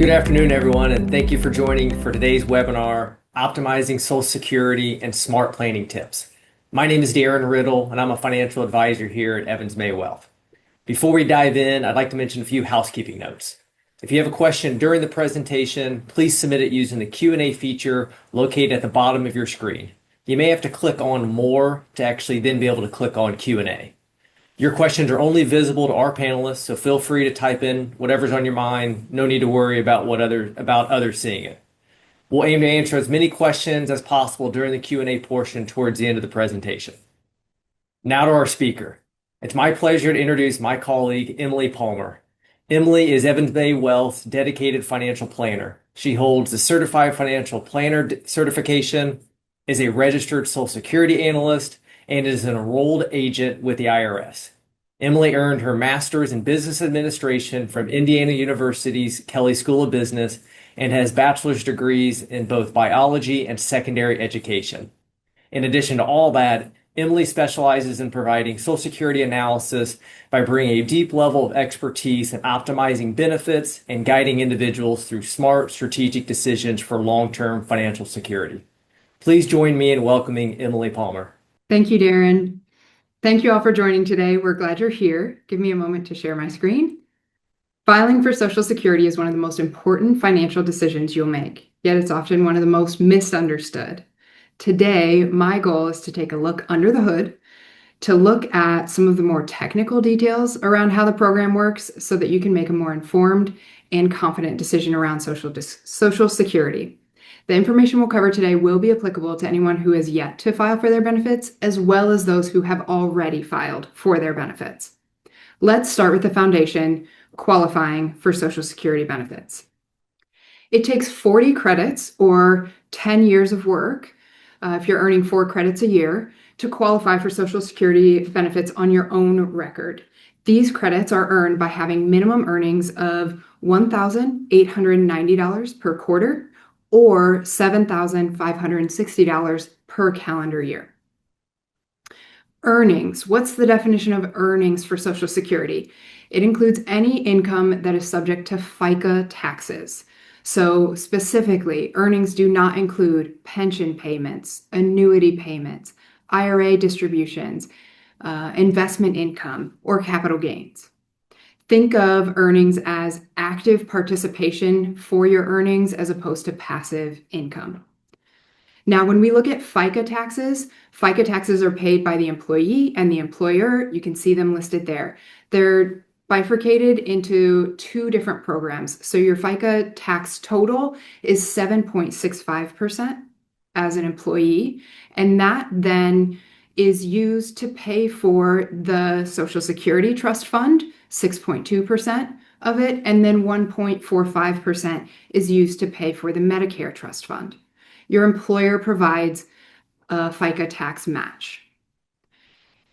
Good afternoon, everyone, and thank you for joining for today's webinar, Optimizing Social Security and Smart Planning Tips. My name is Darren Riddle, and I'm a financial advisor here at Evans May Wealth. Before we dive in, I'd like to mention a few housekeeping notes. If you have a question during the presentation, please submit it using the Q&A feature located at the bottom of your screen. You may have to click on More to actually then be able to click on Q&A. Your questions are only visible to our panelists, so feel free to type in whatever's on your mind. No need to worry about others seeing it. We'll aim to answer as many questions as possible during the Q&A portion towards the end of the presentation. Now to our speaker. It's my pleasure to introduce my colleague, Emily Palmer. Emily is Evans May Wealth's dedicated financial planner. She holds the Certified Financial Planner certification, is a registered Social Security analyst, and is an enrolled agent with the IRS. Emily earned her master's in business administration from Indiana University's Kelley School of Business and has bachelor's degrees in both biology and secondary education. In addition to all that, Emily specializes in providing Social Security analysis by bringing a deep level of expertise in optimizing benefits and guiding individuals through smart, strategic decisions for long-term financial security. Please join me in welcoming Emily Palmer. Thank you, Darren. Thank you all for joining today. We're glad you're here. Give me a moment to share my screen. Filing for Social Security is one of the most important financial decisions you'll make, yet it's often one of the most misunderstood. Today, my goal is to take a look under the hood, to look at some of the more technical details around how the program works so that you can make a more informed and confident decision around Social Security. The information we'll cover today will be applicable to anyone who has yet to file for their benefits, as well as those who have already filed for their benefits. Let's start with the foundation, qualifying for Social Security benefits. It takes 40 credits or 10 years of work, if you're earning 4 credits a year, to qualify for Social Security benefits on your own record. These credits are earned by having minimum earnings of $1,890 per quarter, or $7,560 per calendar year. Earnings. What's the definition of earnings for Social Security? It includes any income that is subject to FICA taxes. So specifically, earnings do not include pension payments, annuity payments, IRA distributions, investment income, or capital gains. Think of earnings as active participation for your earnings as opposed to passive income. Now, when we look at FICA taxes are paid by the employee and the employer. You can see them listed there. They're bifurcated into 2 different programs. So your FICA tax total is 7.65% as an employee, and that then is used to pay for the Social Security Trust Fund, 6.2% of it, and then 1.45% is used to pay for the Medicare Trust Fund. Your employer provides a FICA tax match.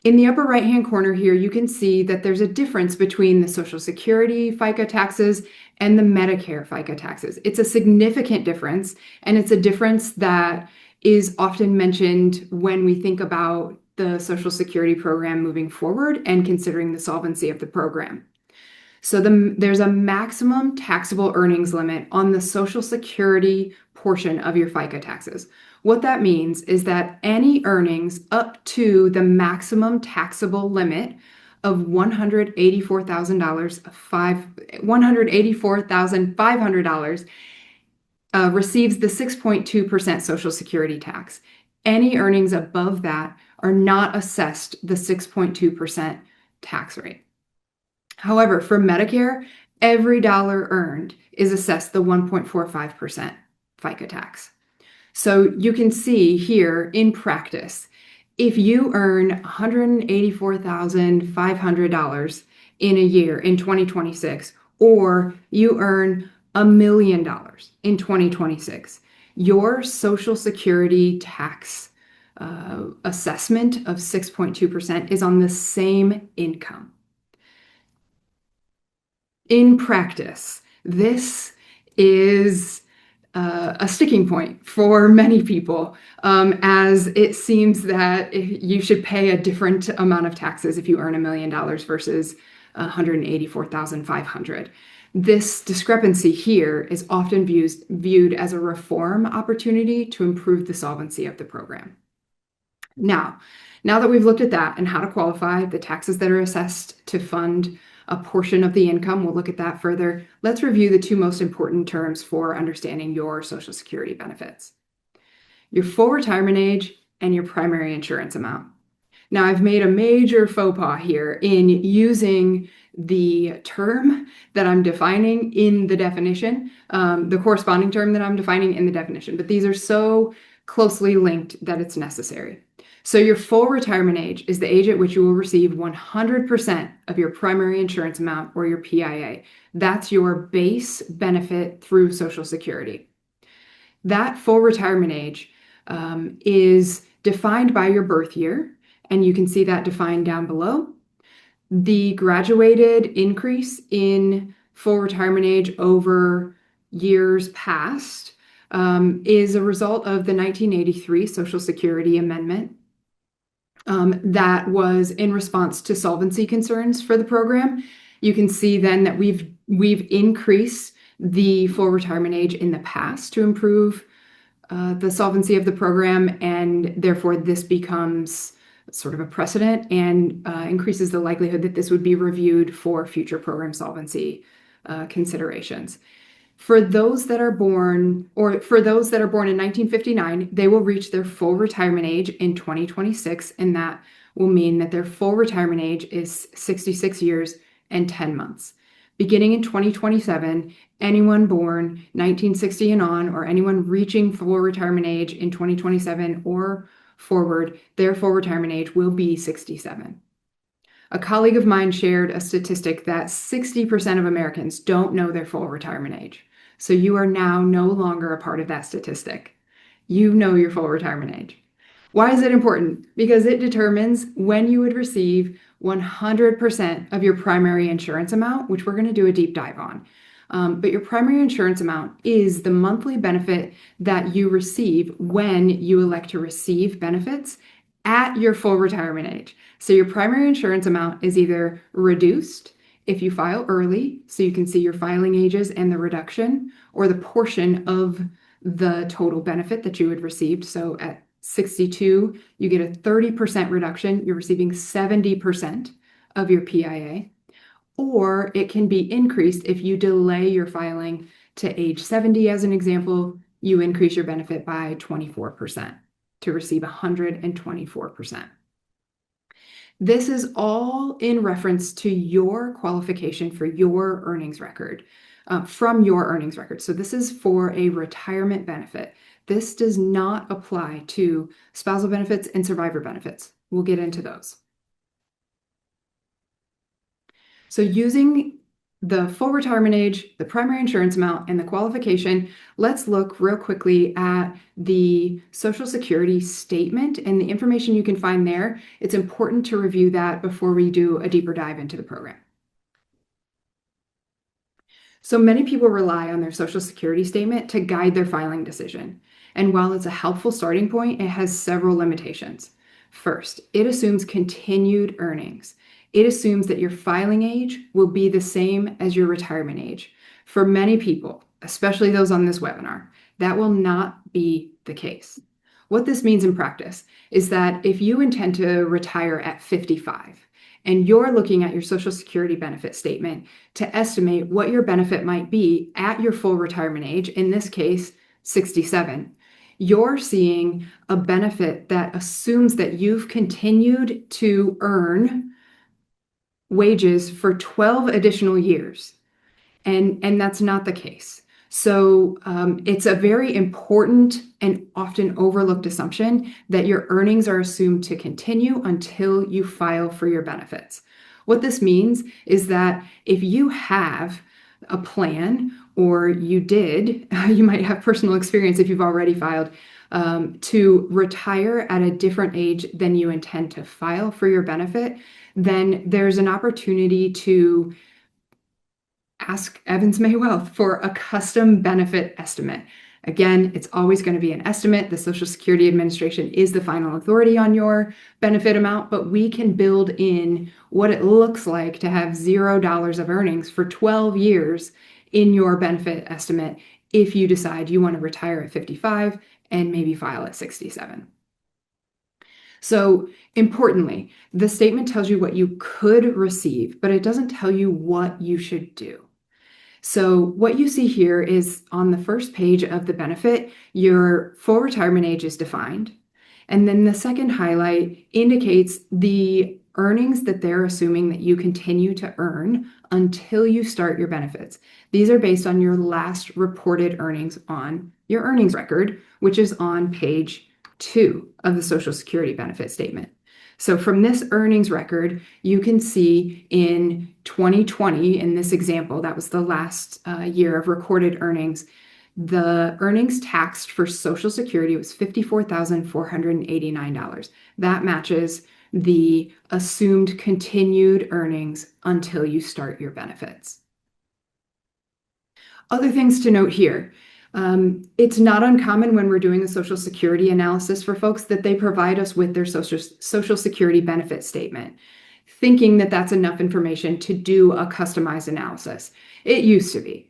In the upper right-hand corner here, you can see that there's a difference between the Social Security FICA taxes and the Medicare FICA taxes. It's a significant difference, and it's a difference that is often mentioned when we think about the Social Security program moving forward and considering the solvency of the program. So there's a maximum taxable earnings limit on the Social Security portion of your FICA taxes. What that means is that any earnings up to the maximum taxable limit of $184,500 receives the 6.2% Social Security tax. Any earnings above that are not assessed the 6.2% tax rate. However, for Medicare, every dollar earned is assessed the 1.45% FICA tax. So you can see here in practice, if you earn $184,500 in a year in 2026, or you earn $1 million in 2026, your Social Security tax assessment of 6.2% is on the same income. In practice, this is a sticking point for many people, as it seems that you should pay a different amount of taxes if you earn $1 million versus $184,500. This discrepancy here is often viewed as a reform opportunity to improve the solvency of the program. Now that we've looked at that and how to qualify, the taxes that are assessed to fund a portion of the income, we'll look at that further. Let's review the two most important terms for understanding your Social Security benefits: your full retirement age and your primary insurance amount. Now, I've made a major faux pas here in using the term that I'm defining in the definition, the corresponding term that I'm defining in the definition, but these are so closely linked that it's necessary. So your full retirement age is the age at which you will receive 100% of your primary insurance amount or your PIA. That's your base benefit through Social Security. That full retirement age is defined by your birth year, and you can see that defined down below. The graduated increase in full retirement age over years past is a result of the 1983 Social Security Amendment that was in response to solvency concerns for the program. You can see then that we've increased the full retirement age in the past to improve the solvency of the program, and therefore this becomes sort of a precedent and increases the likelihood that this would be reviewed for future program solvency considerations. For those that are born in 1959, they will reach their full retirement age in 2026, and that will mean that their full retirement age is 66 years and 10 months. Beginning in 2027, anyone born 1960 and on, or anyone reaching full retirement age in 2027 or forward, their full retirement age will be 67. A colleague of mine shared a statistic that 60% of Americans don't know their full retirement age. So you are now no longer a part of that statistic. You know your full retirement age. Why is it important? Because it determines when you would receive 100% of your primary insurance amount, which we're going to do a deep dive on. But your primary insurance amount is the monthly benefit that you receive when you elect to receive benefits at your full retirement age. So your primary insurance amount is either reduced if you file early, so you can see your filing ages and the reduction, or the portion of the total benefit that you had received. So at 62, you get a 30% reduction. You're receiving 70% of your PIA. Or it can be increased if you delay your filing to age 70, as an example. You increase your benefit by 24% to receive 124%. This is all in reference to your qualification for your earnings record, from your earnings record. So this is for a retirement benefit. This does not apply to spousal benefits and survivor benefits. We'll get into those. So using the full retirement age, the primary insurance amount, and the qualification, let's look real quickly at the Social Security statement and the information you can find there. It's important to review that before we do a deeper dive into the program. So many people rely on their Social Security statement to guide their filing decision. And while it's a helpful starting point, it has several limitations. First, it assumes continued earnings. It assumes that your filing age will be the same as your retirement age. For many people, especially those on this webinar, that will not be the case. What this means in practice is that if you intend to retire at 55 and you're looking at your Social Security benefit statement to estimate what your benefit might be at your full retirement age, in this case, 67, you're seeing a benefit that assumes that you've continued to earn wages for 12 additional years. And that's not the case. So it's a very important and often overlooked assumption that your earnings are assumed to continue until you file for your benefits. What this means is that if you have a plan, or you might have personal experience if you've already filed, to retire at a different age than you intend to file for your benefit, then there's an opportunity to ask Evans May Wealth for a custom benefit estimate. Again, it's always going to be an estimate. The Social Security Administration is the final authority on your benefit amount, but we can build in what it looks like to have $0 of earnings for 12 years in your benefit estimate if you decide you want to retire at 55 and maybe file at 67. So importantly, the statement tells you what you could receive, but it doesn't tell you what you should do. So what you see here is on the first page of the benefit, your full retirement age is defined. And then the second highlight indicates the earnings that they're assuming that you continue to earn until you start your benefits. These are based on your last reported earnings on your earnings record, which is on page 2 of the Social Security benefit statement. So from this earnings record, you can see in 2020, in this example, that was the last year of recorded earnings, the earnings taxed for Social Security was $54,489. That matches the assumed continued earnings until you start your benefits. Other things to note here. It's not uncommon when we're doing a Social Security analysis for folks that they provide us with their Social Security benefit statement, thinking that that's enough information to do a customized analysis. It used to be.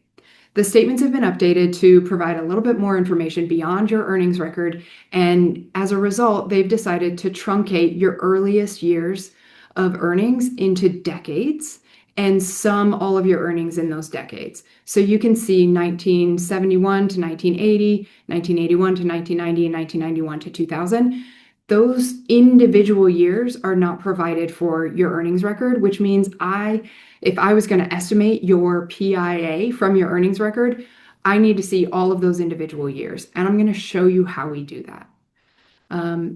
The statements have been updated to provide a little bit more information beyond your earnings record, and as a result, they've decided to truncate your earliest years of earnings into decades and sum all of your earnings in those decades. So you can see 1971 to 1980, 1981 to 1990, and 1991 to 2000. Those individual years are not provided for your earnings record, which means if I was going to estimate your PIA from your earnings record, I need to see all of those individual years, and I'm going to show you how we do that.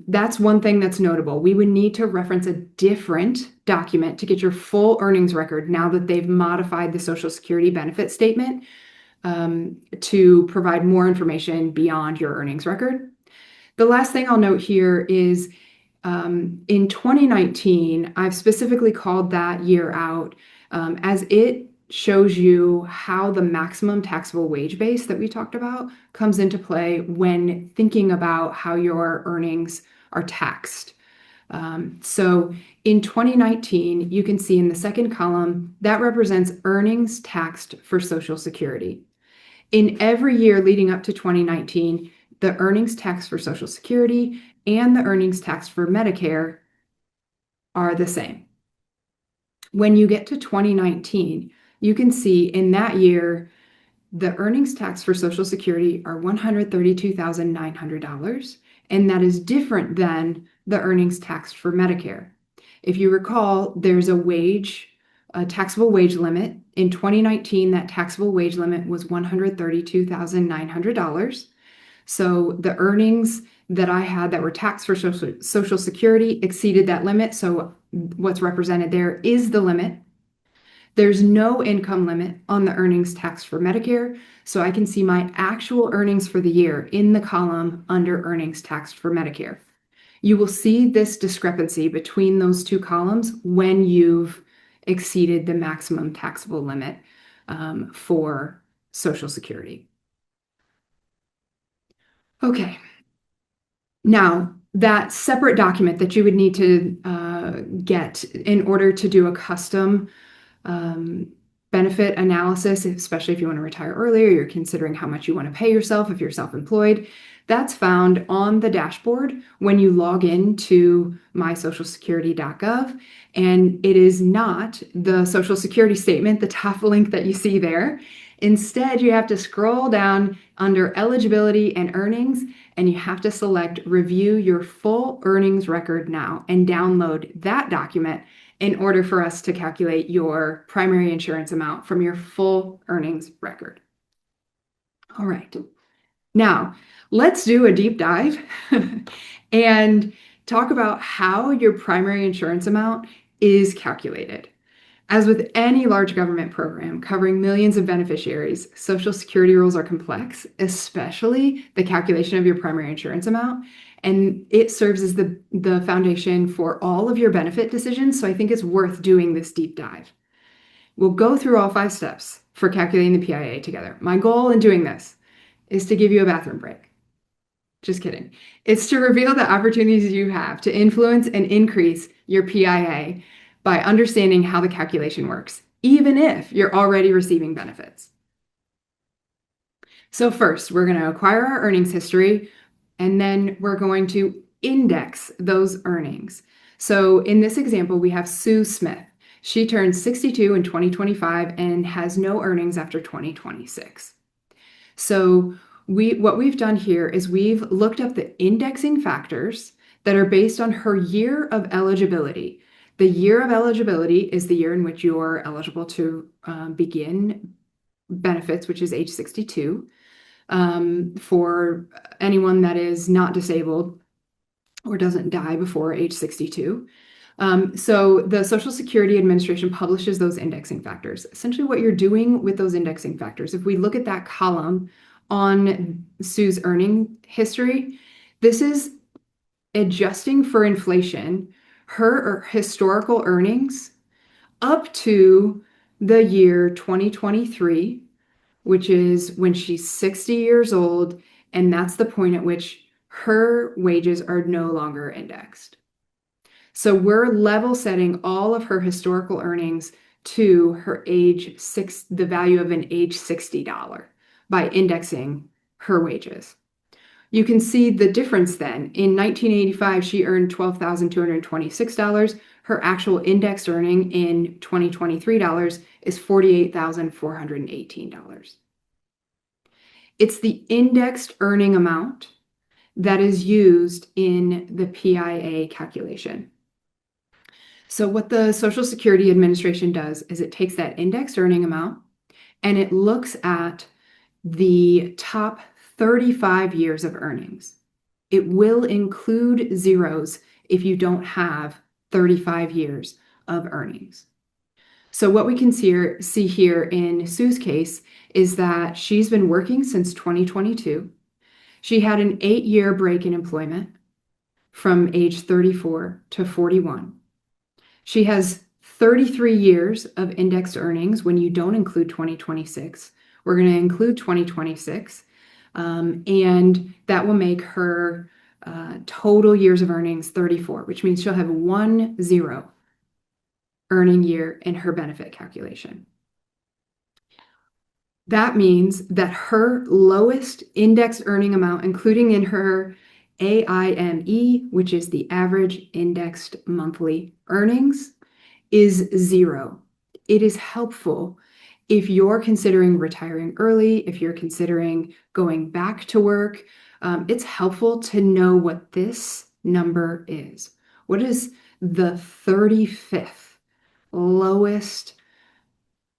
That's one thing that's notable. We would need to reference a different document to get your full earnings record now that they've modified the Social Security benefit statement to provide more information beyond your earnings record. The last thing I'll note here is in 2019, I've specifically called that year out as it shows you how the maximum taxable wage base that we talked about comes into play when thinking about how your earnings are taxed. So in 2019, you can see in the second column that represents earnings taxed for Social Security. In every year leading up to 2019, the earnings taxed for Social Security and the earnings taxed for Medicare are the same. When you get to 2019, you can see in that year, the earnings tax for Social Security are $132,900, and that is different than the earnings taxed for Medicare. If you recall, there's a taxable wage limit. In 2019, that taxable wage limit was $132,900. So the earnings that I had that were taxed for Social Security exceeded that limit. So what's represented there is the limit. There's no income limit on the earnings taxed for Medicare, so I can see my actual earnings for the year in the column under earnings taxed for Medicare. You will see this discrepancy between those two columns when you've exceeded the maximum taxable limit for Social Security. Okay. Now, that separate document that you would need to get in order to do a custom benefit analysis, especially if you want to retire earlier, you're considering how much you want to pay yourself if you're self-employed. That's found on the dashboard when you log into mysocialsecurity.gov, and it is not the Social Security statement, the top link that you see there. Instead, you have to scroll down under eligibility and earnings, and you have to select review your full earnings record now and download that document in order for us to calculate your primary insurance amount from your full earnings record. All right, now let's do a deep dive and talk about how your primary insurance amount is calculated. As with any large government program covering millions of beneficiaries, Social Security rules are complex, especially the calculation of your primary insurance amount. And it serves as the foundation for all of your benefit decisions. So I think it's worth doing this deep dive. We'll go through all 5 steps for calculating the PIA together. My goal in doing this is to give you a bathroom break. Just kidding. It's to reveal the opportunities you have to influence and increase your PIA by understanding how the calculation works, even if you're already receiving benefits. So first, we're going to acquire our earnings history, and then we're going to index those earnings. So in this example, we have Sue Smith. She turned 62 in 2025 and has no earnings after 2026. So what we've done here is we've looked up the indexing factors that are based on her year of eligibility. The year of eligibility is the year in which you're eligible to begin benefits, which is age 62, for anyone that is not disabled or doesn't die before age 62. So the Social Security Administration publishes those indexing factors. Essentially what you're doing with those indexing factors, if we look at that column on Sue's earning history, this is adjusting for inflation, her historical earnings up to the year 2023, which is when she's 60 years old, and that's the point at which her wages are no longer indexed. So we're level setting all of her historical earnings to her the value of an age $60 by indexing her wages. You can see the difference then. In 1985, she earned $12,226. Her actual indexed earning in 2023 is $48,418. It's the indexed earning amount that is used in the PIA calculation. So what the Social Security Administration does is it takes that indexed earning amount and it looks at the top 35 years of earnings. It will include zeros if you don't have 35 years of earnings. So what we can see here in Sue's case is that she's been working since 2022. She had an 8-year break in employment from age 34 to 41. She has 33 years of indexed earnings when you don't include 2026. We're going to include 2026, and that will make her total years of earnings 34, which means she'll have 10 earning year in her benefit calculation. That means that her lowest indexed earning amount, including in her AIME, which is the average indexed monthly earnings, is 0. It is helpful if you're considering retiring early, if you're considering going back to work. It's helpful to know what this number is. What is the 35th lowest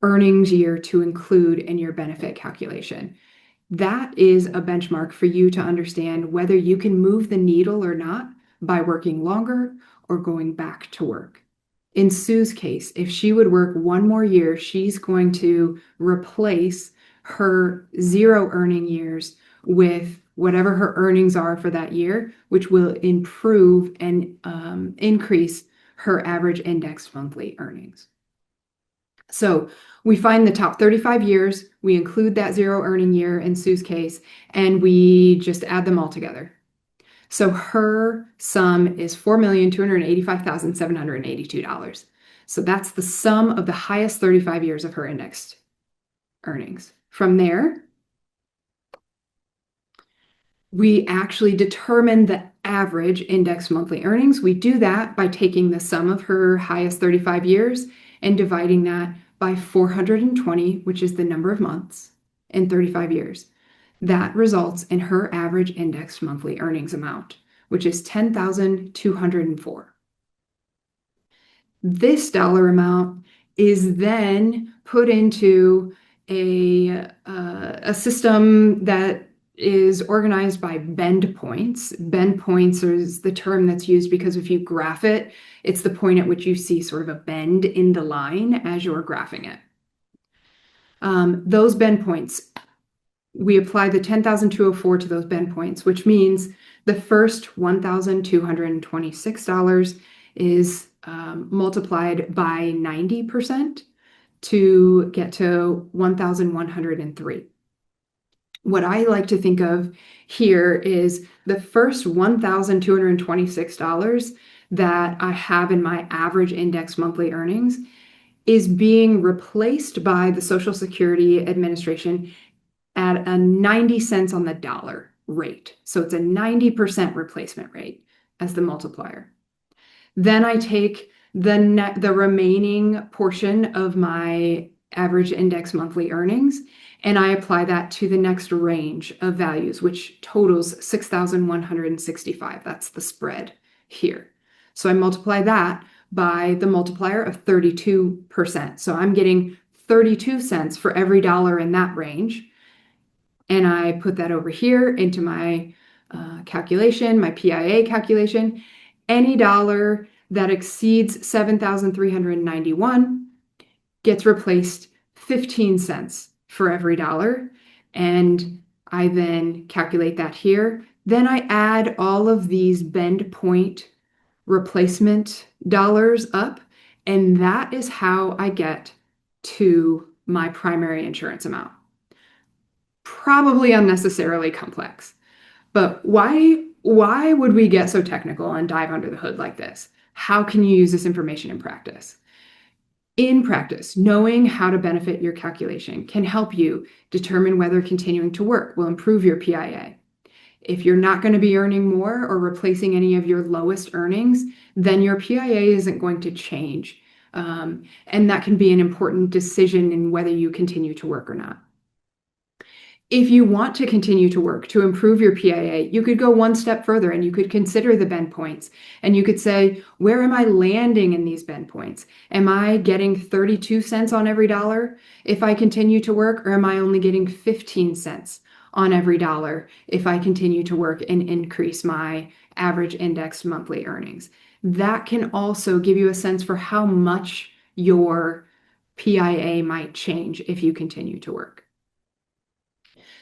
earnings year to include in your benefit calculation? That is a benchmark for you to understand whether you can move the needle or not by working longer or going back to work. In Sue's case, if she would work one more year, she's going to replace her 0 earning years with whatever her earnings are for that year, which will improve and increase her average indexed monthly earnings. So we find the top 35 years, we include that 0 earning year in Sue's case, and we just add them all together. So her sum is $4,285,782. So that's the sum of the highest 35 years of her indexed earnings. From there, we actually determine the average indexed monthly earnings. We do that by taking the sum of her highest 35 years and dividing that by 420, which is the number of months in 35 years. That results in her average indexed monthly earnings amount, which is $10,204. This dollar amount is then put into a system that is organized by bend points. Bend points is the term that's used because if you graph it, it's the point at which you see sort of a bend in the line as you're graphing it. Those bend points, we apply the 10,204 to those bend points, which means the first $1,226 is multiplied by 90% to get to 1,103. What I like to think of here is the first $1,226 that I have in my average index monthly earnings is being replaced by the Social Security Administration at a 90 cents on the dollar rate. So it's a 90% replacement rate as the multiplier. Then I take the remaining portion of my average index monthly earnings, and I apply that to the next range of values, which totals 6,165. That's the spread here. So I multiply that by the multiplier of 32%. So I'm getting 32 cents for every dollar in that range. And I put that over here into my calculation, my PIA calculation. Any dollar that exceeds 7,391 gets replaced 15 cents for every dollar. And I then calculate that here. Then I add all of these bend point replacement dollars up, and that is how I get to my primary insurance amount. Probably unnecessarily complex. But why would we get so technical and dive under the hood like this? How can you use this information in practice? In practice, knowing how to benefit your calculation can help you determine whether continuing to work will improve your PIA. If you're not going to be earning more or replacing any of your lowest earnings, then your PIA isn't going to change. And that can be an important decision in whether you continue to work or not. If you want to continue to work to improve your PIA, you could go one step further and you could consider the bend points. And you could say, where am I landing in these bend points? Am I getting 32 cents on every dollar if I continue to work, or am I only getting 15 cents on every dollar if I continue to work and increase my average index monthly earnings? That can also give you a sense for how much your PIA might change if you continue to work.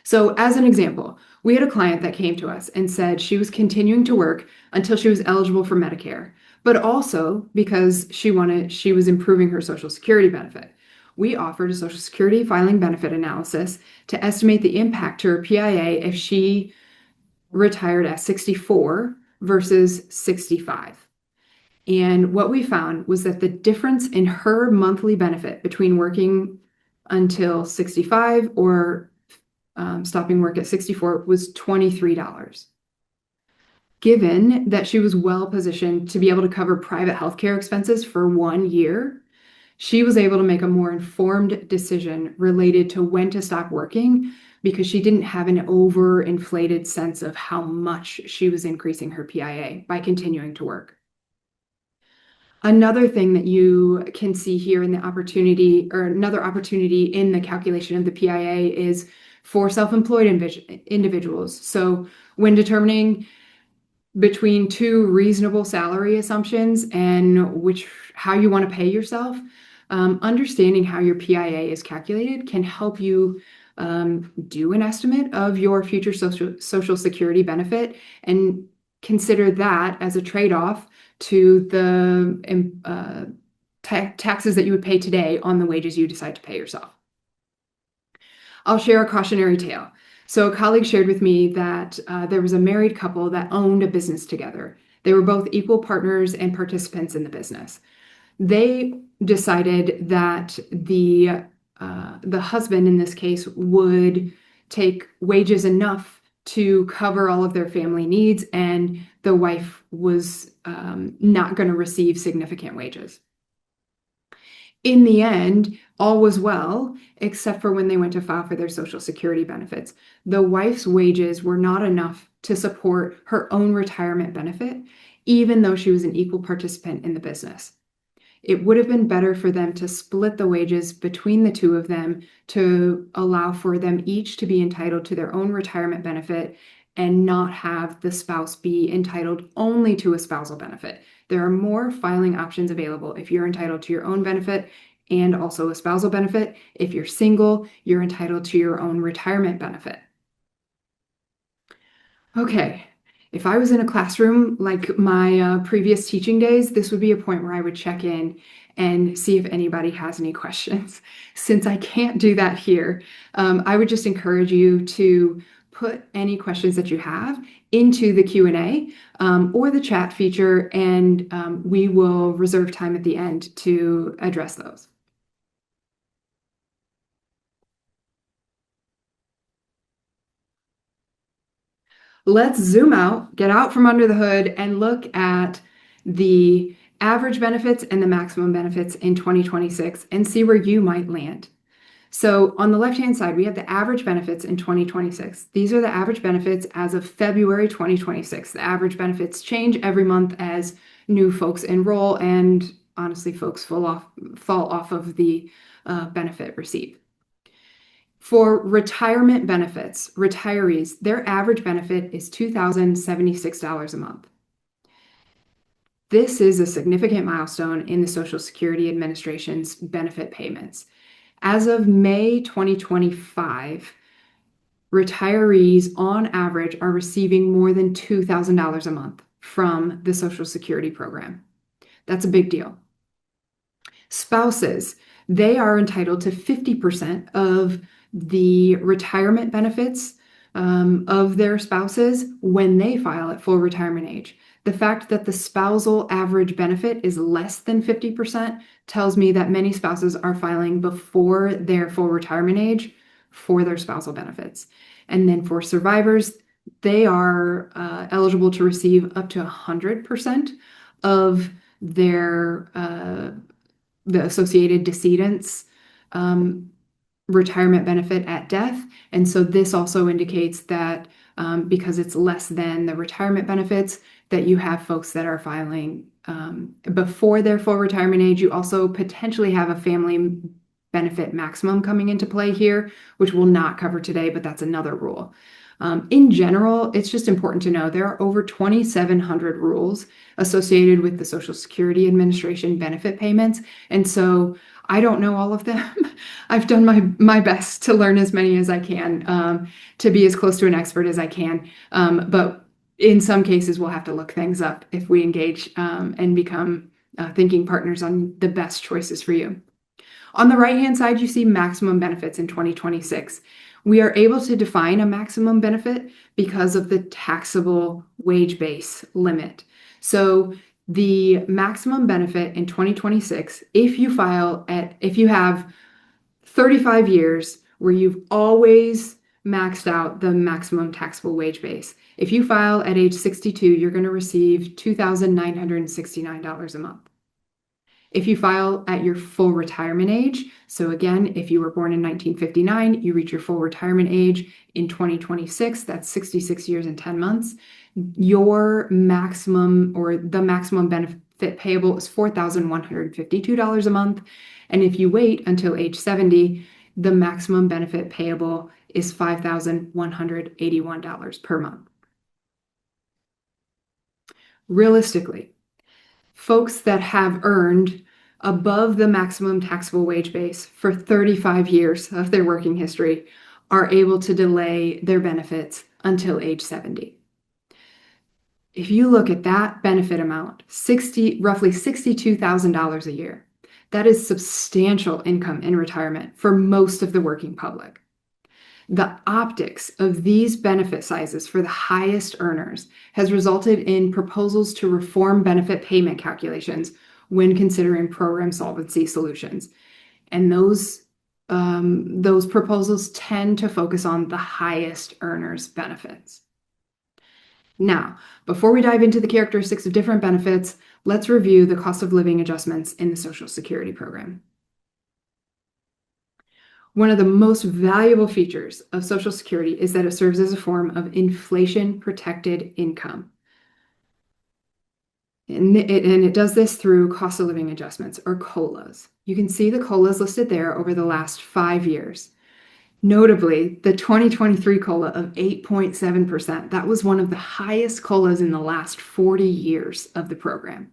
So as an example, we had a client that came to us and said she was continuing to work until she was eligible for Medicare, but also because she was improving her Social Security benefit. We offered a Social Security filing benefit analysis to estimate the impact to her PIA if she retired at 64 versus 65. And what we found was that the difference in her monthly benefit between working until 65 or stopping work at 64 was $23. Given that she was well positioned to be able to cover private healthcare expenses for 1 year, she was able to make a more informed decision related to when to stop working because she didn't have an overinflated sense of how much she was increasing her PIA by continuing to work. Another thing that you can see here in the opportunity, or another opportunity in the calculation of the PIA, is for self-employed individuals. So when determining between two reasonable salary assumptions and how you want to pay yourself, understanding how your PIA is calculated can help you do an estimate of your future Social Security benefit and consider that as a trade-off to the taxes that you would pay today on the wages you decide to pay yourself. I'll share a cautionary tale. So a colleague shared with me that there was a married couple that owned a business together. They were both equal partners and participants in the business. They decided that the husband in this case would take wages enough to cover all of their family needs, and the wife was not going to receive significant wages. In the end, all was well, except for when they went to file for their Social Security benefits. The wife's wages were not enough to support her own retirement benefit, even though she was an equal participant in the business. It would have been better for them to split the wages between the two of them to allow for them each to be entitled to their own retirement benefit and not have the spouse be entitled only to a spousal benefit. There are more filing options available if you're entitled to your own benefit and also a spousal benefit. If you're single, you're entitled to your own retirement benefit. Okay, If I was in a classroom like my previous teaching days, this would be a point where I would check in and see if anybody has any questions. Since I can't do that here, I would just encourage you to put any questions that you have into the Q&A or the chat feature, and we will reserve time at the end to address those. Let's zoom out, get out from under the hood, and look at the average benefits and the maximum benefits in 2026 and see where you might land. So on the left-hand side, we have the average benefits in 2026. These are the average benefits as of February 2026. The average benefits change every month as new folks enroll and honestly, folks fall off of the benefit receipt. For retirement benefits, retirees, their average benefit is $2,076 a month. This is a significant milestone in the Social Security Administration's benefit payments. As of May 2025, retirees on average are receiving more than $2,000 a month from the Social Security program. That's a big deal. Spouses, they are entitled to 50% of the retirement benefits of their spouses when they file at full retirement age. The fact that the spousal average benefit is less than 50% tells me that many spouses are filing before their full retirement age for their spousal benefits. And then for survivors, they are eligible to receive up to 100% of their the associated decedents retirement benefit at death. And so this also indicates that because it's less than the retirement benefits, that you have folks that are filing before their full retirement age. You also potentially have a family benefit maximum coming into play here, which we'll not cover today, but that's another rule. In general, it's just important to know there are over 2,700 rules associated with the Social Security Administration benefit payments. And so I don't know all of them. I've done my best to learn as many as I can, to be as close to an expert as I can. But in some cases, we'll have to look things up if we engage and become thinking partners on the best choices for you. On the right-hand side, you see maximum benefits in 2026. We are able to define a maximum benefit because of the taxable wage base limit. So the maximum benefit in 2026, if you have 35 years where you've always maxed out the maximum taxable wage base. If you file at age 62, you're going to receive $2,969 a month. If you file at your full retirement age, so again, if you were born in 1959, you reach your full retirement age in 2026, that's 66 years and 10 months, your maximum or the maximum benefit payable is $4,152 a month. And if you wait until age 70, the maximum benefit payable is $5,181 per month. Realistically, folks that have earned above the maximum taxable wage base for 35 years of their working history are able to delay their benefits until age 70. If you look at that benefit amount, roughly $62,000 a year, that is substantial income in retirement for most of the working public. The optics of these benefit sizes for the highest earners has resulted in proposals to reform benefit payment calculations when considering program solvency solutions. And those proposals tend to focus on the highest earners' benefits. Now, before we dive into the characteristics of different benefits, let's review the cost of living adjustments in the Social Security program. One of the most valuable features of Social Security is that it serves as a form of inflation-protected income. And it does this through cost of living adjustments, or COLAs. You can see the COLAs listed there over the last 5 years. Notably, the 2023 COLA of 8.7%, that was one of the highest COLAs in the last 40 years of the program.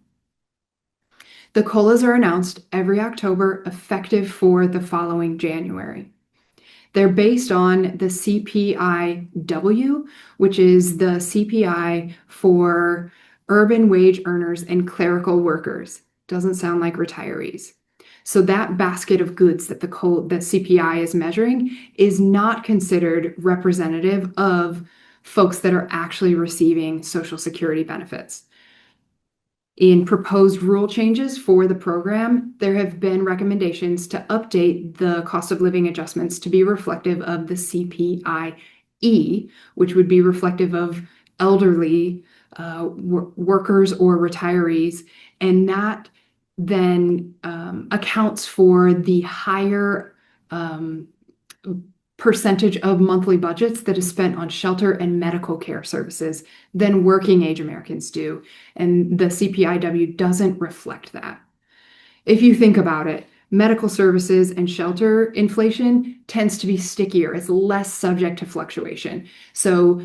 The COLAs are announced every October, effective for the following January. They're based on the CPIW, which is the CPI for urban wage earners and clerical workers. Doesn't sound like retirees. So that basket of goods that the CPI is measuring is not considered representative of folks that are actually receiving Social Security benefits. In proposed rule changes for the program, there have been recommendations to update the cost of living adjustments to be reflective of the CPIE, which would be reflective of elderly workers or retirees, and that then accounts for the higher percentage of monthly budgets that is spent on shelter and medical care services than working age Americans do. And the CPIW doesn't reflect that. If you think about it, medical services and shelter inflation tends to be stickier. It's less subject to fluctuation. So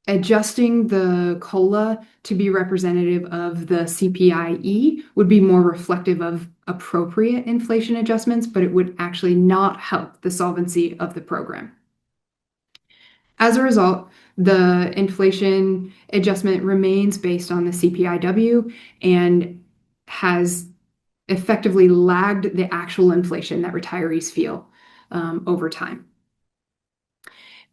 adjusting the COLA to be representative of the CPIE would be more reflective of appropriate inflation adjustments, but it would actually not help the solvency of the program. As a result, the inflation adjustment remains based on the CPIW and has effectively lagged the actual inflation that retirees feel over time.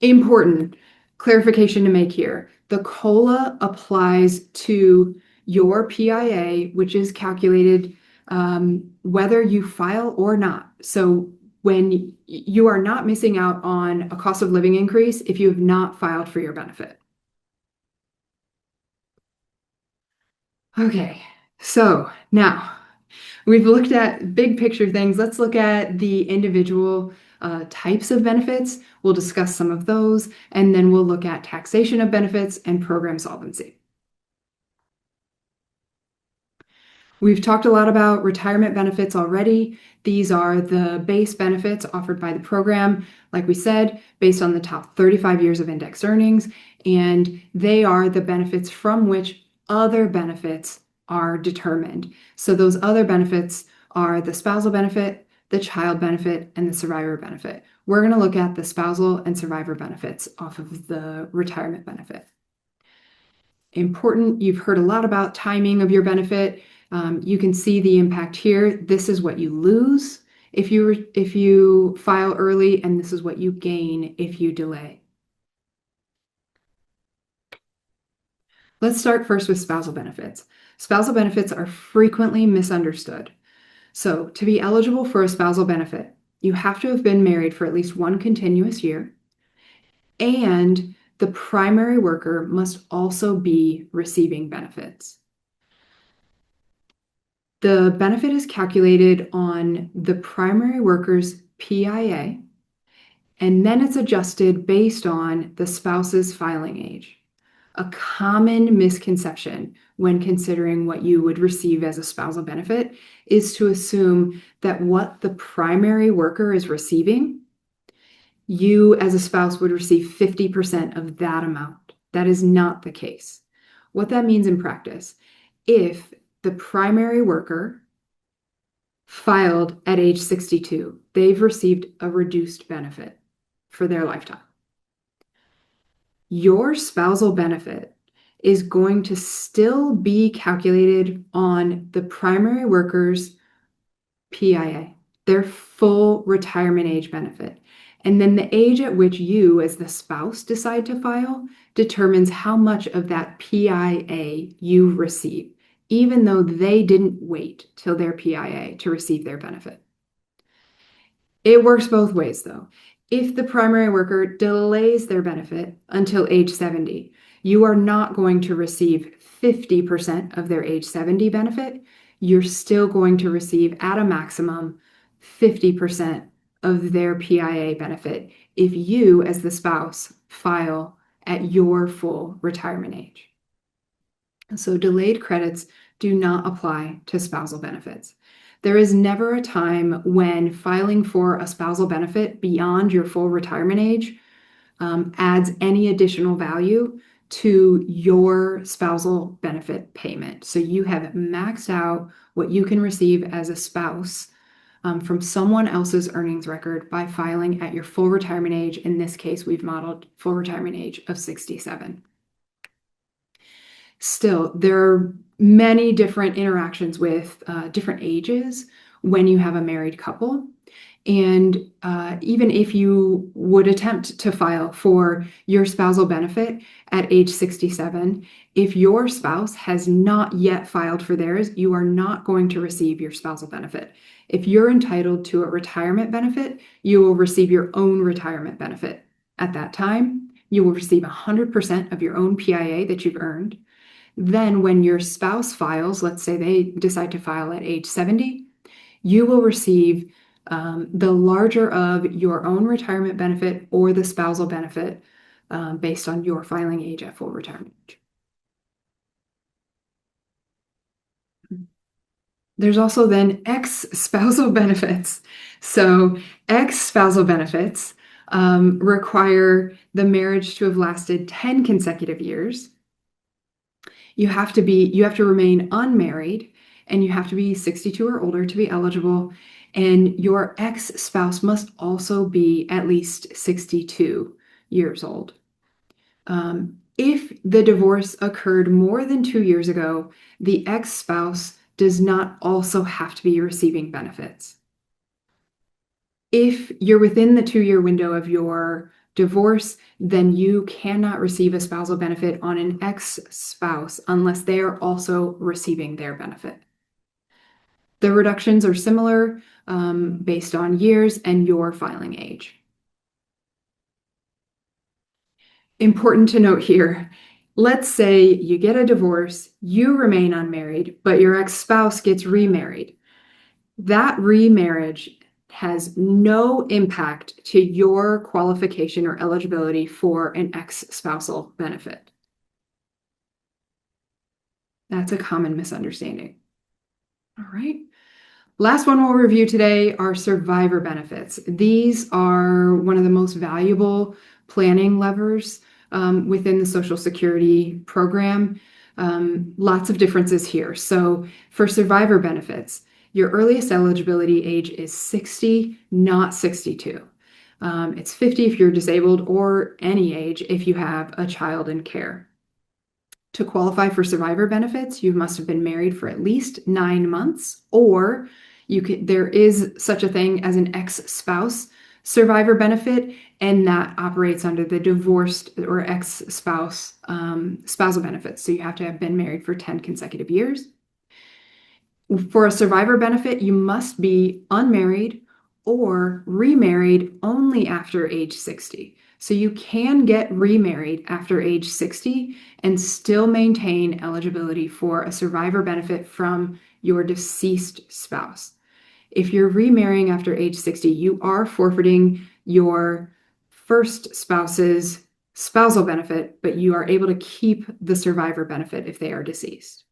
Important clarification to make here. The COLA applies to your PIA, which is calculated whether you file or not. So when you are not missing out on a cost of living increase if you have not filed for your benefit. Okay, so now we've looked at big picture things. Let's look at the individual types of benefits. We'll discuss some of those, and then we'll look at taxation of benefits and program solvency. We've talked a lot about retirement benefits already. These are the base benefits offered by the program, like we said, based on the top 35 years of indexed earnings, and they are the benefits from which other benefits are determined. So those other benefits are the spousal benefit, the child benefit, and the survivor benefit. We're going to look at the spousal and survivor benefits off of the retirement benefit. Important, you've heard a lot about timing of your benefit. You can see the impact here. This is what you lose if you file early, and this is what you gain if you delay. Let's start first with spousal benefits. Spousal benefits are frequently misunderstood. So to be eligible for a spousal benefit, you have to have been married for at least one continuous year, and the primary worker must also be receiving benefits. The benefit is calculated on the primary worker's PIA, and then it's adjusted based on the spouse's filing age. A common misconception when considering what you would receive as a spousal benefit is to assume that what the primary worker is receiving, you as a spouse would receive 50% of that amount. That is not the case. What that means in practice, if the primary worker filed at age 62, they've received a reduced benefit for their lifetime. Your spousal benefit is going to still be calculated on the primary worker's PIA, their full retirement age benefit. And then the age at which you, as the spouse, decide to file determines how much of that PIA you receive, even though they didn't wait till their PIA to receive their benefit. It works both ways, though. If the primary worker delays their benefit until age 70, you are not going to receive 50% of their age 70 benefit. You're still going to receive, at a maximum, 50% of their PIA benefit if you, as the spouse, file at your full retirement age. So delayed credits do not apply to spousal benefits. There is never a time when filing for a spousal benefit beyond your full retirement age adds any additional value to your spousal benefit payment. So you have maxed out what you can receive as a spouse from someone else's earnings record by filing at your full retirement age. In this case, we've modeled full retirement age of 67. Still, there are many different interactions with different ages when you have a married couple. And even if you would attempt to file for your spousal benefit at age 67, if your spouse has not yet filed for theirs, you are not going to receive your spousal benefit. If you're entitled to a retirement benefit, you will receive your own retirement benefit. At that time, you will receive 100% of your own PIA that you've earned. Then when your spouse files, let's say they decide to file at age 70, you will receive the larger of your own retirement benefit or the spousal benefit based on your filing age at full retirement age. There's also then ex-spousal benefits. So ex-spousal benefits require the marriage to have lasted 10 consecutive years. You have to remain unmarried, and you have to be 62 or older to be eligible. And your ex-spouse must also be at least 62 years old. If the divorce occurred more than 2 years ago, the ex-spouse does not also have to be receiving benefits. If you're within the 2-year window of your divorce, then you cannot receive a spousal benefit on an ex-spouse unless they are also receiving their benefit. The reductions are similar based on years and your filing age. Important to note here, let's say you get a divorce, you remain unmarried, but your ex-spouse gets remarried. That remarriage has no impact to your qualification or eligibility for an ex-spousal benefit. That's a common misunderstanding. All right. Last one we'll review today are survivor benefits. These are one of the most valuable planning levers within the Social Security program. Lots of differences here. So for survivor benefits, your earliest eligibility age is 60, not 62. It's 50 if you're disabled, or any age if you have a child in care. To qualify for survivor benefits, you must have been married for at least 9 months, or there is such a thing as an ex-spouse survivor benefit, and that operates under the divorced or ex-spouse spousal benefits. So you have to have been married for 10 consecutive years. For a survivor benefit, you must be unmarried or remarried only after age 60. So you can get remarried after age 60 and still maintain eligibility for a survivor benefit from your deceased spouse. If you're remarrying after age 60, you are forfeiting your first spouse's spousal benefit, but you are able to keep the survivor benefit if they are deceased.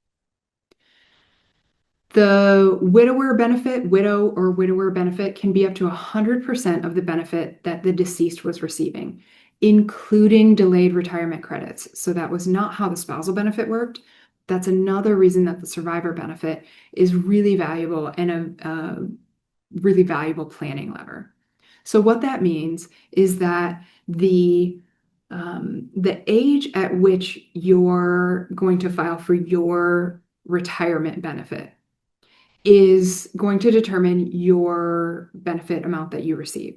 The widow or widower benefit can be up to 100% of the benefit that the deceased was receiving, including delayed retirement credits. So that was not how the spousal benefit worked. That's another reason that the survivor benefit is really valuable and a really valuable planning lever. So what that means is that the age at which you're going to file for your retirement benefit is going to determine your benefit amount that you receive.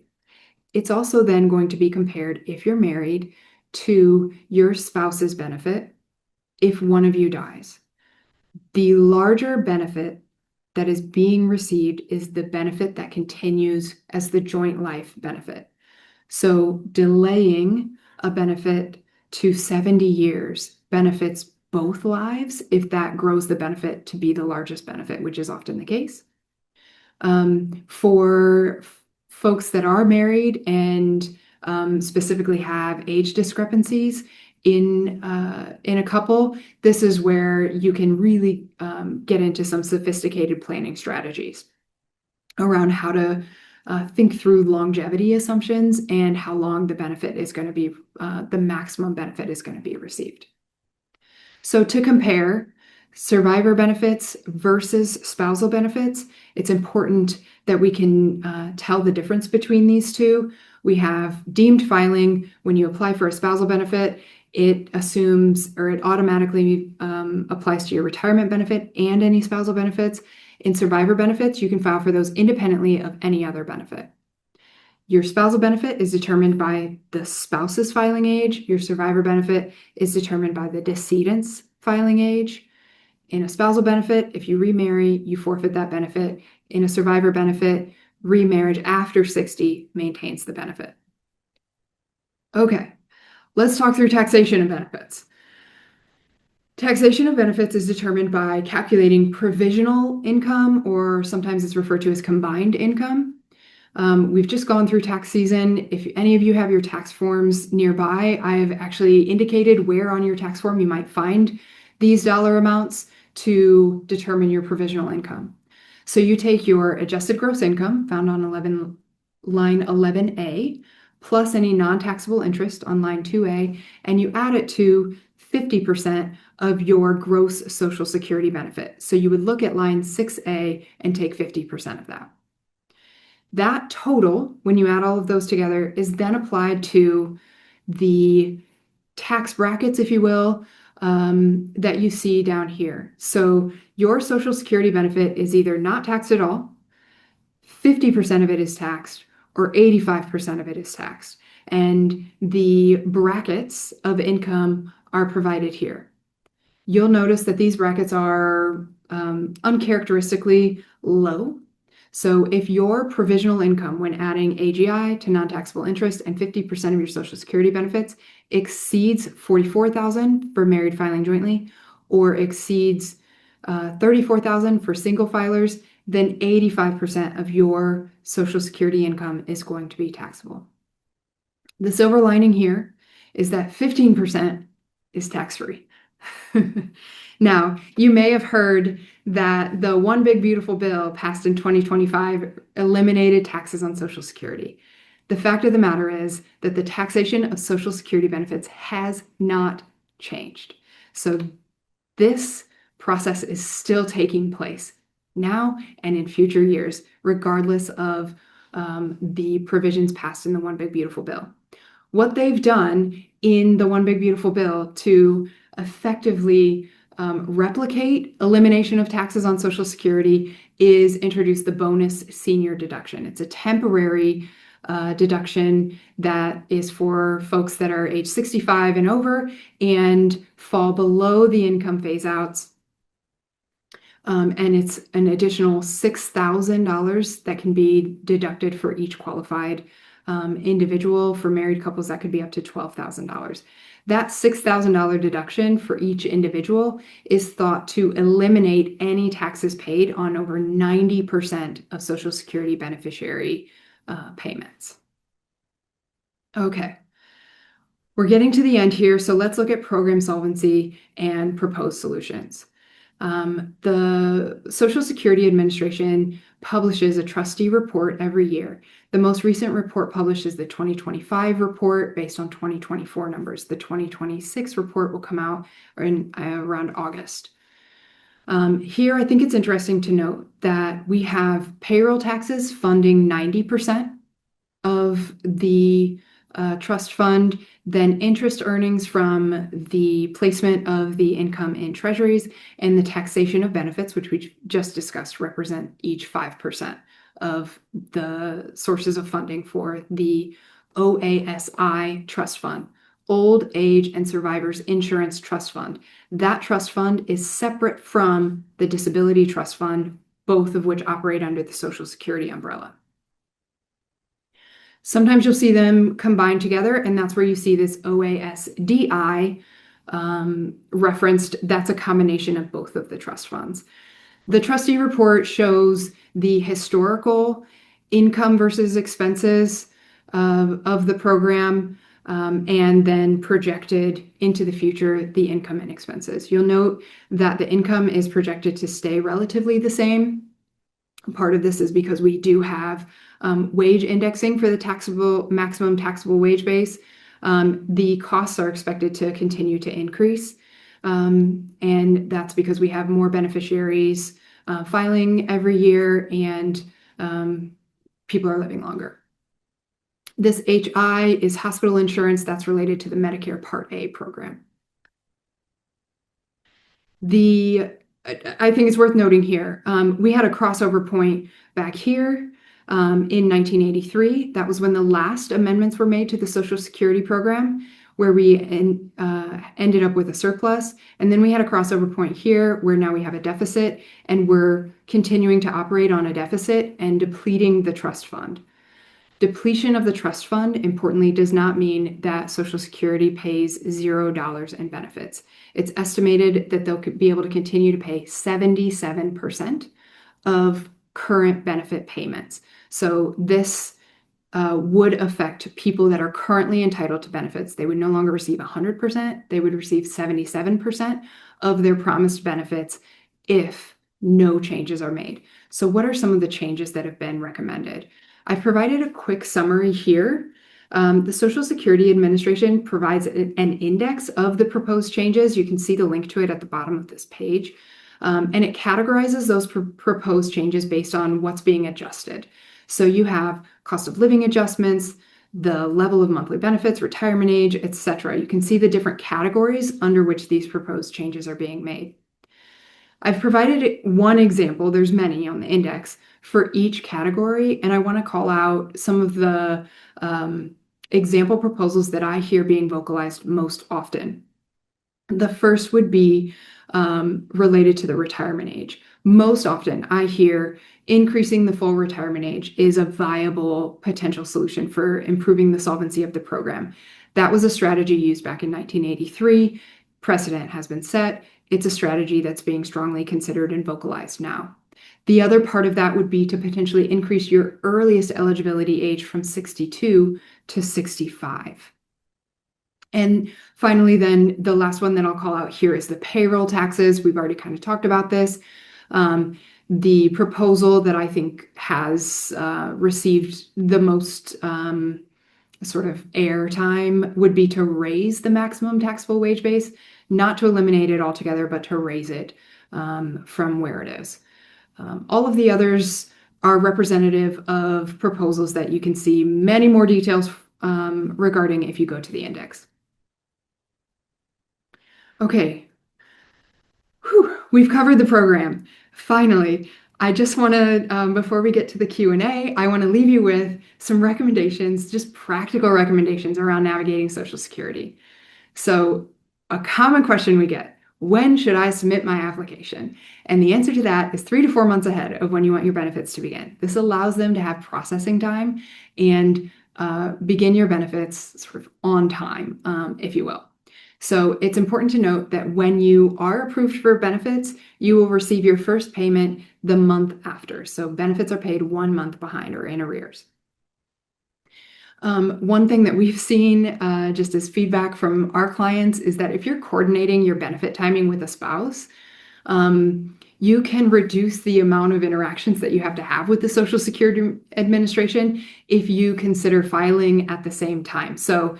It's also then going to be compared, if you're married, to your spouse's benefit if one of you dies. The larger benefit that is being received is the benefit that continues as the joint life benefit. So delaying a benefit to 70 years benefits both lives if that grows the benefit to be the largest benefit, which is often the case. For folks that are married and specifically have age discrepancies in a couple, this is where you can really get into some sophisticated planning strategies around how to think through longevity assumptions and how long the benefit is going to be, the maximum benefit is going to be received. So to compare, survivor benefits versus spousal benefits. It's important that we can tell the difference between these two. We have deemed filing. When you apply for a spousal benefit, it assumes or it automatically applies to your retirement benefit and any spousal benefits. In survivor benefits, you can file for those independently of any other benefit. Your spousal benefit is determined by the spouse's filing age. Your survivor benefit is determined by the decedent's filing age. In a spousal benefit, if you remarry, you forfeit that benefit. In a survivor benefit, remarriage after 60 maintains the benefit. Okay, let's talk through taxation of benefits. Taxation of benefits is determined by calculating provisional income, or sometimes it's referred to as combined income. We've just gone through tax season. If any of you have your tax forms nearby, I've actually indicated where on your tax form you might find these dollar amounts to determine your provisional income. So you take your adjusted gross income found on line 11A plus any non-taxable interest on line 2A, and you add it to 50% of your gross Social Security benefit. So you would look at line 6A and take 50% of that. That total, when you add all of those together, is then applied to the tax brackets, if you will, that you see down here. So your Social Security benefit is either not taxed at all, 50% of it is taxed, or 85% of it is taxed. And the brackets of income are provided here. You'll notice that these brackets are uncharacteristically low. So if your provisional income when adding AGI to non-taxable interest and 50% of your Social Security benefits exceeds $44,000 for married filing jointly, or exceeds $34,000 for single filers, then 85% of your Social Security income is going to be taxable. The silver lining here is that 15% is tax-free. Now, you may have heard that the One Big Beautiful Bill passed in 2025 eliminated taxes on Social Security. The fact of the matter is that the taxation of Social Security benefits has not changed. So this process is still taking place now and in future years, regardless of the provisions passed in the One Big Beautiful Bill. What they've done in the One Big Beautiful Bill to effectively replicate elimination of taxes on Social Security is introduce the bonus senior deduction. It's a temporary deduction that is for folks that are age 65 and over and fall below the income phase outs. And it's an additional $6,000 that can be deducted for each qualified individual. For married couples, that could be up to $12,000. That $6,000 deduction for each individual is thought to eliminate any taxes paid on over 90% of Social Security beneficiary payments. Okay, we're getting to the end here, so let's look at program solvency and proposed solutions. The Social Security Administration publishes a trustee report every year. The most recent report published is the 2025 report based on 2024 numbers. The 2026 report will come out around August. Here, I think it's interesting to note that we have payroll taxes funding 90% of the trust fund, then interest earnings from the placement of the income in treasuries, and the taxation of benefits, which we just discussed, represent each 5% of the sources of funding for the OASI trust fund, Old Age and Survivors Insurance Trust Fund. That trust fund is separate from the Disability Trust Fund, both of which operate under the Social Security umbrella. Sometimes you'll see them combined together, and that's where you see this OASDI referenced. That's a combination of both of the trust funds. The trustee report shows the historical income versus expenses of the program, and then projected into the future, the income and expenses. You'll note that the income is projected to stay relatively the same. Part of this is because we do have wage indexing for the maximum taxable wage base. The costs are expected to continue to increase. And that's because we have more beneficiaries filing every year, and people are living longer. This HI is hospital insurance that's related to the Medicare Part A program. I think it's worth noting here, we had a crossover point back here in 1983. That was when the last amendments were made to the Social Security program, where we ended up with a surplus. And then we had a crossover point here where now we have a deficit, and we're continuing to operate on a deficit and depleting the trust fund. Depletion of the trust fund, importantly, does not mean that Social Security pays $0 in benefits. It's estimated that they'll be able to continue to pay 77% of current benefit payments. So this would affect people that are currently entitled to benefits. They would no longer receive 100%, they would receive 77% of their promised benefits if no changes are made. So what are some of the changes that have been recommended? I've provided a quick summary here. The Social Security Administration provides an index of the proposed changes. You can see the link to it at the bottom of this page. And it categorizes those proposed changes based on what's being adjusted. So you have cost of living adjustments, the level of monthly benefits, retirement age, etc. You can see the different categories under which these proposed changes are being made. I've provided one example, there's many on the index, for each category, and I want to call out some of the example proposals that I hear being vocalized most often. The first would be related to the retirement age. Most often I hear increasing the full retirement age is a viable potential solution for improving the solvency of the program. That was a strategy used back in 1983. Precedent has been set. It's a strategy that's being strongly considered and vocalized now. The other part of that would be to potentially increase your earliest eligibility age from 62 to 65. And finally, then the last one that I'll call out here is the payroll taxes. We've already kind of talked about this. The proposal that I think has received the most sort of airtime would be to raise the maximum taxable wage base, not to eliminate it altogether, but to raise it from where it is. All of the others are representative of proposals that you can see many more details regarding if you go to the index. Okay, we've covered the program. Finally, I just want to, before we get to the Q&A, I want to leave you with some recommendations, just practical recommendations around navigating Social Security. So a common question we get, when should I submit my application? And the answer to that is 3 to 4 months ahead of when you want your benefits to begin. This allows them to have processing time and begin your benefits sort of on time, if you will. So it's important to note that when you are approved for benefits, you will receive your first payment the month after. So benefits are paid 1 month behind or in arrears. One thing that we've seen just as feedback from our clients is that if you're coordinating your benefit timing with a spouse, you can reduce the amount of interactions that you have to have with the Social Security Administration if you consider filing at the same time. So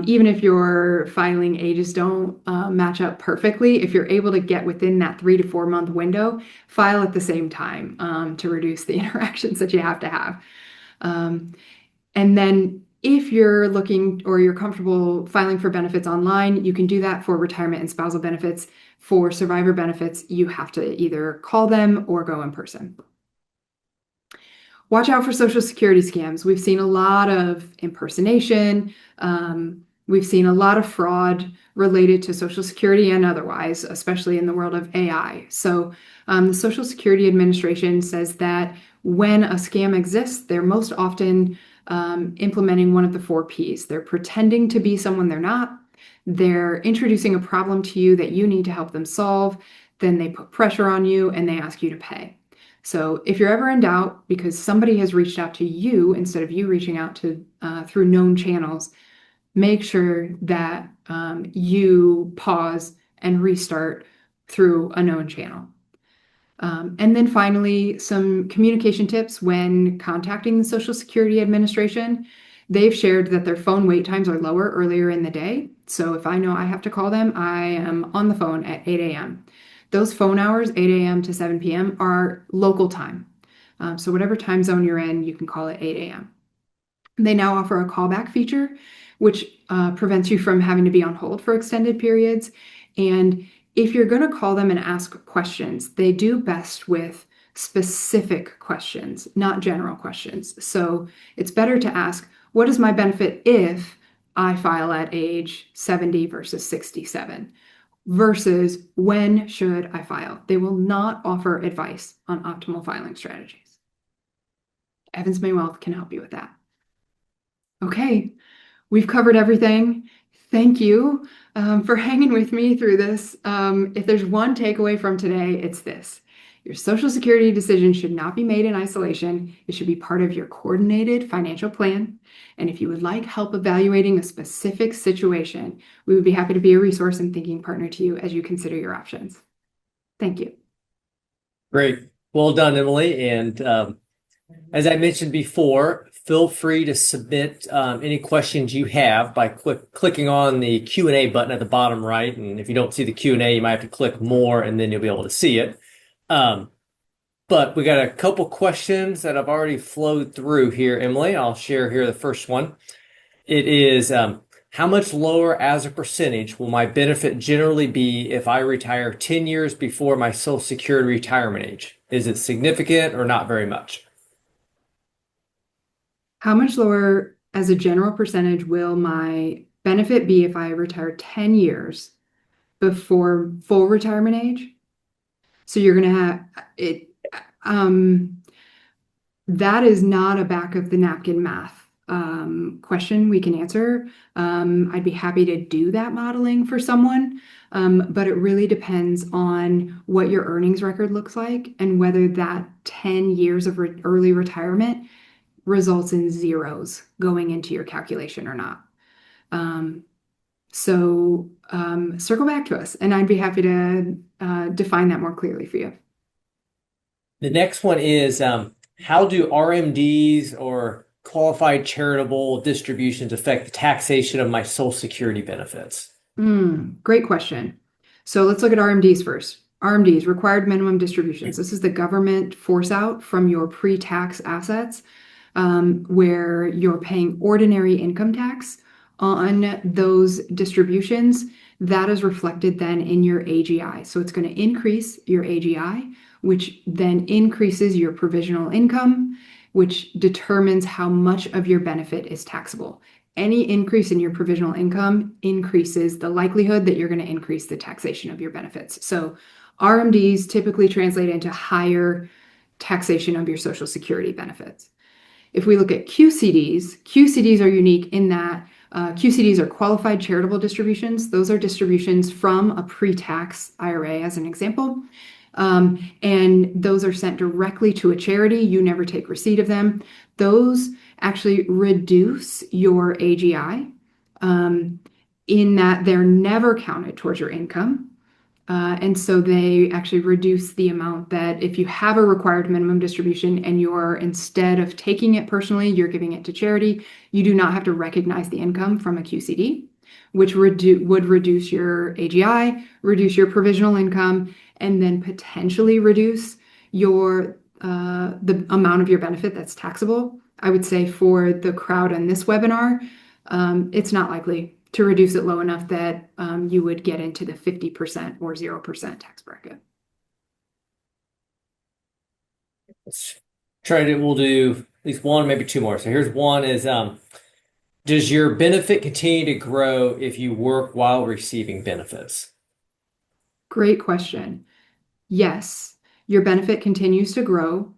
even if your filing ages don't match up perfectly, if you're able to get within that 3 to 4 month window, file at the same time to reduce the interactions that you have to have. And then if you're looking or you're comfortable filing for benefits online, you can do that for retirement and spousal benefits. For survivor benefits, you have to either call them or go in person. Watch out for Social Security scams. We've seen a lot of impersonation. We've seen a lot of fraud related to Social Security and otherwise, especially in the world of AI. So the Social Security Administration says that when a scam exists, they're most often implementing one of the 4 Ps. They're pretending to be someone they're not. They're introducing a problem to you that you need to help them solve. Then they put pressure on you and they ask you to pay. So if you're ever in doubt because somebody has reached out to you instead of you reaching out to through known channels, make sure that you pause and restart through a known channel. And then finally, some communication tips when contacting the Social Security Administration. they've shared that their phone wait times are lower earlier in the day. So if I know I have to call them, I am on the phone at 8 a.m. Those phone hours, 8 a.m. to 7 p.m., are local time. So whatever time zone you're in, you can call it 8 a.m. They now offer a callback feature, which prevents you from having to be on hold for extended periods. And if you're going to call them and ask questions, they do best with specific questions, not general questions. So it's better to ask, what is my benefit if I file at age 70 versus 67? Versus when should I file? They will not offer advice on optimal filing strategies. Evans May Wealth can help you with that. Okay, we've covered everything. Thank you for hanging with me through this. If there's one takeaway from today, it's this. Your Social Security decision should not be made in isolation. It should be part of your coordinated financial plan. And if you would like help evaluating a specific situation, we would be happy to be a resource and thinking partner to you as you consider your options. Thank you. Great. Well done, Emily. And as I mentioned before, feel free to submit any questions you have by clicking on the Q&A button at the bottom right. And if you don't see the Q&A, you might have to click more and then you'll be able to see it. But we got a couple questions that have already flowed through here, Emily. I'll share here the first one. It is, how much lower as a percentage will my benefit generally be if I retire 10 years before my Social Security retirement age? Is it significant or not very much? How much lower as a general percentage will my benefit be if I retire 10 years before full retirement age? So you're going to have it. That is not a back of the napkin math question we can answer. I'd be happy to do that modeling for someone, but it really depends on what your earnings record looks like and whether that 10 years of early retirement results in zeros going into your calculation or not. So circle back to us, and I'd be happy to define that more clearly for you. The next one is, how do RMDs or qualified charitable distributions affect the taxation of my Social Security benefits? Great question. So let's look at RMDs first. RMDs, required minimum distributions. This is the government force out from your pre-tax assets, where you're paying ordinary income tax on those distributions. That is reflected then in your AGI. So it's going to increase your AGI, which then increases your provisional income, which determines how much of your benefit is taxable. Any increase in your provisional income increases the likelihood that you're going to increase the taxation of your benefits. So RMDs typically translate into higher taxation of your Social Security benefits. If we look at QCDs, QCDs are unique in that QCDs are qualified charitable distributions. Those are distributions from a pre-tax IRA, as an example. And those are sent directly to a charity. You never take receipt of them. Those actually reduce your AGI in that they're never counted towards your income. And so they actually reduce the amount that if you have a required minimum distribution and you're, instead of taking it personally, you're giving it to charity, you do not have to recognize the income from a QCD, which would reduce your AGI, reduce your provisional income, and then potentially reduce your the amount of your benefit that's taxable. I would say for the crowd on this webinar, it's not likely to reduce it low enough that you would get into the 50% or 0% tax bracket. Let's try to, we'll do at least one, maybe two more. So here's one is, does your benefit continue to grow if you work while receiving benefits? Great question. Yes, your benefit continues to grow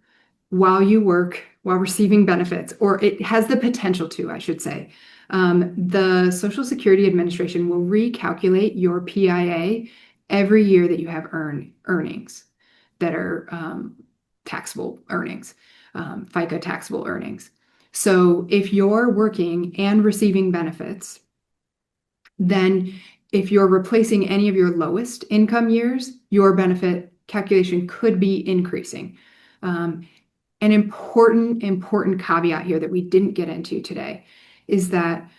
while you work, while receiving benefits, or it has the potential to, I should say. The Social Security Administration will recalculate your PIA every year that you have earnings that are taxable earnings, FICA taxable earnings. So if you're working and receiving benefits, then if you're replacing any of your lowest income years, your benefit calculation could be increasing. An important caveat here that we didn't get into today is that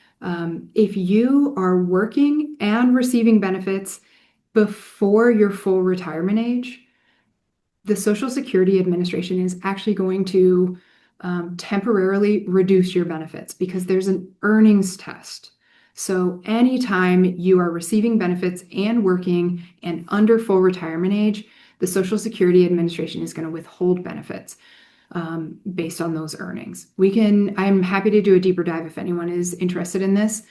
if you are working and receiving benefits before your full retirement age, the Social Security Administration is actually going to temporarily reduce your benefits because there's an earnings test. So anytime you are receiving benefits and working and under full retirement age, the Social Security Administration is going to withhold benefits based on those earnings. I'm happy to do a deeper dive if anyone is interested in this.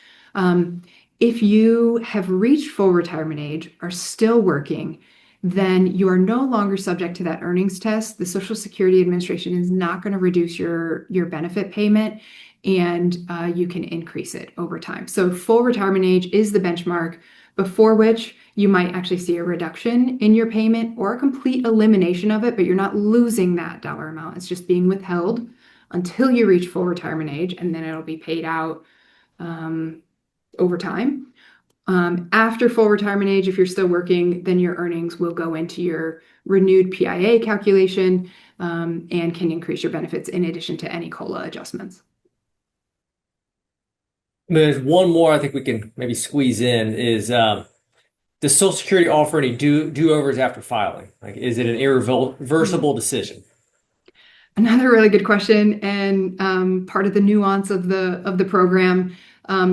If you have reached full retirement age, are still working, then you are no longer subject to that earnings test. The Social Security Administration is not going to reduce your benefit payment, and you can increase it over time. So full retirement age is the benchmark before which you might actually see a reduction in your payment or a complete elimination of it, but you're not losing that dollar amount. It's just being withheld until you reach full retirement age, and then it'll be paid out over time. After full retirement age, if you're still working, then your earnings will go into your renewed PIA calculation and can increase your benefits in addition to any COLA adjustments. There's one more I think we can maybe squeeze in is does Social Security offer any do-overs after filing? Like, is it an irreversible decision? Another really good question, and part of the nuance of the program.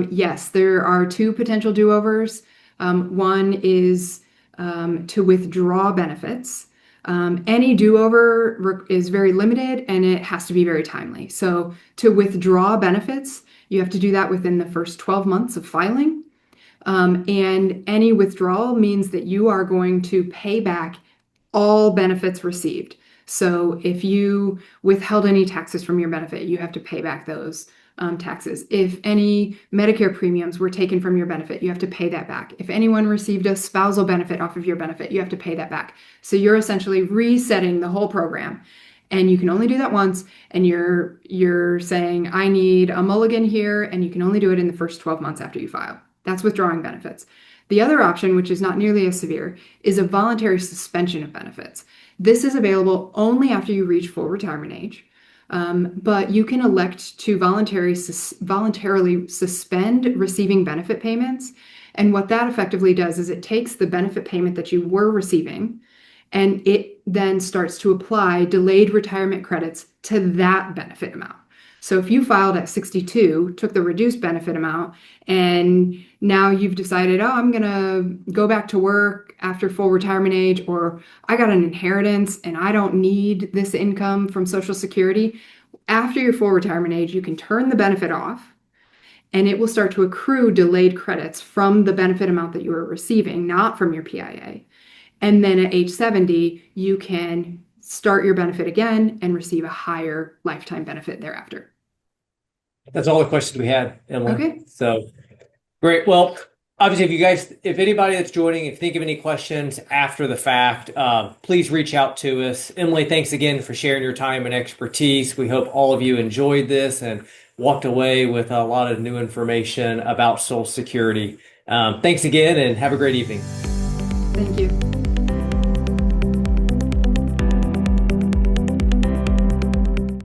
Yes, there are two potential do-overs. One is to withdraw benefits. Any do-over is very limited and it has to be very timely. So to withdraw benefits, you have to do that within the first 12 months of filing. And any withdrawal means that you are going to pay back all benefits received. So if you withheld any taxes from your benefit, you have to pay back those taxes. If any Medicare premiums were taken from your benefit, you have to pay that back. If anyone received a spousal benefit off of your benefit, you have to pay that back. So you're essentially resetting the whole program. And you can only do that once, and you're saying, I need a mulligan here, and you can only do it in the first 12 months after you file. That's withdrawing benefits. The other option, which is not nearly as severe, is a voluntary suspension of benefits. This is available only after you reach full retirement age, but you can elect to voluntarily suspend receiving benefit payments. And what that effectively does is it takes the benefit payment that you were receiving, and it then starts to apply delayed retirement credits to that benefit amount. So if you filed at 62, took the reduced benefit amount, and now you've decided, oh, I'm going to go back to work after full retirement age, or I got an inheritance and I don't need this income from Social Security. After your full retirement age, you can turn the benefit off, and it will start to accrue delayed credits from the benefit amount that you were receiving, not from your PIA. And then at age 70, you can start your benefit again and receive a higher lifetime benefit thereafter. That's all the questions we had, Emily. Okay. So great. Well, obviously, if anybody that's joining, if you think of any questions after the fact, please reach out to us. Emily, thanks again for sharing your time and expertise. We hope all of you enjoyed this and walked away with a lot of new information about Social Security. Thanks again and have a great evening. Thank you.